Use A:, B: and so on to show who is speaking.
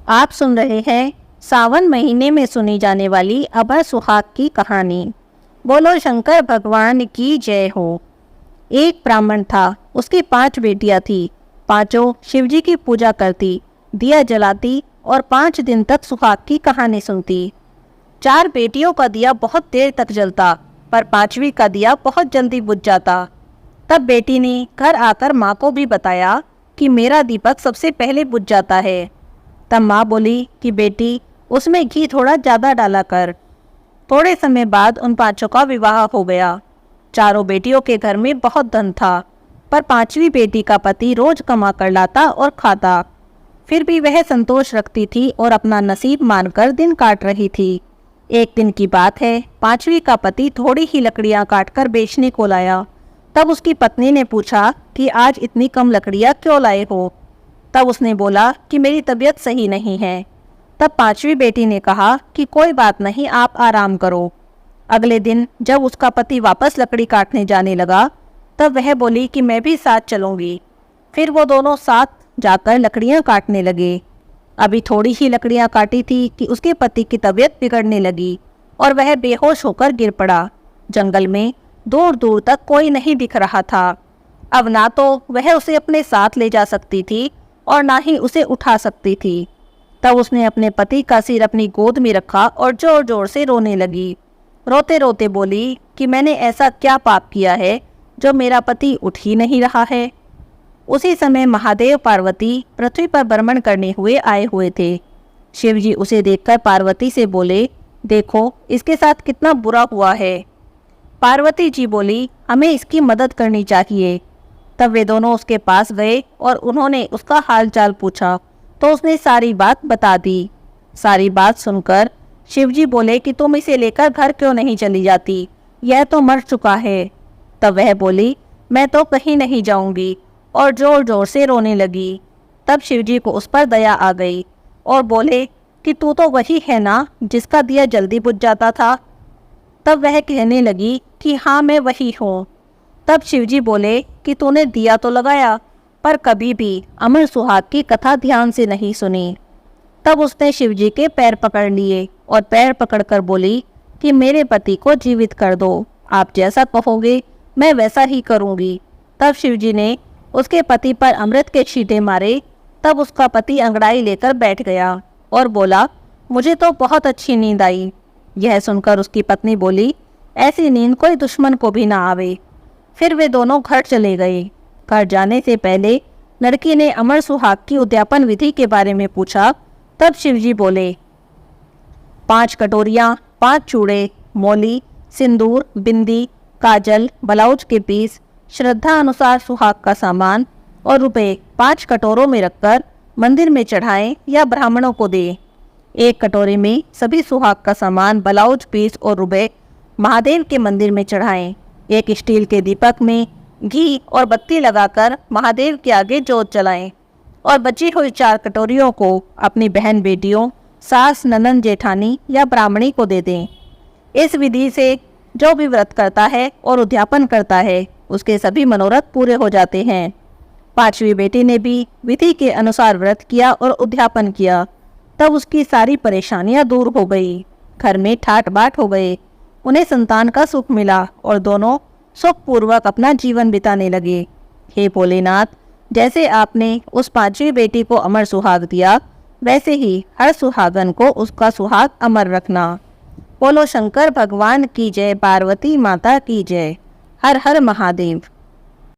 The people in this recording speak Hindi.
A: आप सुन रहे हैं सावन महीने में सुनी जाने वाली अभय सुहाग की कहानी। बोलो शंकर भगवान की जय हो। एक ब्राह्मण था, उसकी 5 बेटियां थी। पांचों शिवजी की पूजा करती, दिया जलाती और 5 दिन तक सुहाग की कहानी सुनती। 4 बेटियों का दिया बहुत देर तक जलता, पर 5वीं का दिया बहुत जल्दी बुझ जाता। तब बेटी ने घर आकर माँ को भी बताया कि मेरा दीपक सबसे पहले बुझ जाता है। तब माँ बोली कि बेटी, उसमें घी थोड़ा ज़्यादा डाला कर। थोड़े समय बाद उन 5 का विवाह हो गया। चारों बेटियों के घर में बहुत धन था, पर 5वीं बेटी का पति रोज कमा कर लाता और खाता। फिर भी वह संतोष रखती थी और अपना नसीब मानकर दिन काट रही थी। एक दिन की बात है, 5वीं का पति थोड़ी ही लकड़ियाँ काटकर बेचने को लाया। तब उसकी पत्नी ने पूछा कि आज इतनी कम लकड़ियाँ क्यों लाए हो? तब उसने बोला कि मेरी तबीयत सही नहीं है। तब 5वीं बेटी ने कहा कि कोई बात नहीं, आप आराम करो। अगले दिन जब उसका पति वापस लकड़ी काटने जाने लगा, तब वह बोली कि मैं भी साथ चलूंगी। फिर वो दोनों साथ जाकर लकड़ियां काटने लगे। अभी थोड़ी ही लकड़ियां काटी थी कि उसके पति की तबीयत बिगड़ने लगी और वह बेहोश होकर गिर पड़ा। जंगल में दूर दूर तक कोई नहीं दिख रहा था। अब ना तो वह उसे अपने साथ ले जा सकती थी और ना ही उसे उठा सकती थी। तब उसने अपने पति का सिर अपनी गोद में रखा और जोर जोर से रोने लगी। रोते रोते बोली कि मैंने ऐसा क्या पाप किया है जो मेरा पति उठ ही नहीं रहा है। उसी समय महादेव पार्वती पृथ्वी पर भ्रमण करने हुए आए हुए थे। शिवजी उसे देखकर पार्वती से बोले, देखो इसके साथ कितना बुरा हुआ है। पार्वती जी बोली, हमें इसकी मदद करनी चाहिए। तब वे दोनों उसके पास गए और उन्होंने उसका हालचाल पूछा तो उसने सारी बात बता दी। सारी बात सुनकर शिवजी बोले कि तुम इसे लेकर घर क्यों नहीं चली जाती, यह तो मर चुका है। तब वह बोली, मैं तो कहीं नहीं जाऊंगी, और जोर जोर से रोने लगी। तब शिवजी को उस पर दया आ गई और बोले कि तू तो वही है ना जिसका दिया जल्दी बुझ जाता था। तब वह कहने लगी कि हाँ, मैं वही हूँ। तब शिवजी बोले कि तूने दिया तो लगाया, पर कभी भी अमर सुहाग की कथा ध्यान से नहीं सुनी। तब उसने शिवजी के पैर पकड़ लिए और पैर पकड़कर बोली कि मेरे पति को जीवित कर दो, आप जैसा कहोगे मैं वैसा ही करूँगी। तब शिवजी ने उसके पति पर अमृत के छींटे मारे। तब उसका पति अंगड़ाई लेकर बैठ गया और बोला, मुझे तो बहुत अच्छी नींद आई। यह सुनकर उसकी पत्नी बोली, ऐसी नींद कोई दुश्मन को भी ना आवे। फिर वे दोनों घर चले गए। घर जाने से पहले लड़की ने अमर सुहाग की उद्यापन विधि के बारे में पूछा। तब शिवजी बोले, 5 कटोरियाँ, 5 चूड़े, मौली, सिंदूर, बिंदी, काजल, ब्लाउज के पीस, श्रद्धा अनुसार सुहाग का सामान और रुपए 5 कटोरों में रखकर मंदिर में चढ़ाएं या ब्राह्मणों को दें। 1 कटोरे में सभी सुहाग का सामान, ब्लाउज पीस और रुपए महादेव के मंदिर में चढ़ाएं। एक स्टील के दीपक में घी और बत्ती लगाकर महादेव के आगे जोत जलाएं और बची हुई 4 कटोरियों को अपनी बहन बेटियों, सास, ननंद, जेठानी या ब्राह्मणी को दे दें। इस विधि से जो भी व्रत करता है और उद्यापन करता है, उसके सभी मनोरथ पूरे हो जाते हैं। 5वीं बेटी ने भी विधि के अनुसार व्रत किया और उद्यापन किया। तब उसकी सारी परेशानियां दूर हो गई। घर में ठाट बाट हो गए। उन्हें संतान का सुख मिला और दोनों सुखपूर्वक अपना जीवन बिताने लगे। हे भोलेनाथ, जैसे आपने उस 5वीं बेटी को अमर सुहाग दिया, वैसे ही हर सुहागन को उसका सुहाग अमर रखना। बोलो शंकर भगवान की जय, पार्वती माता की जय। हर हर महादेव।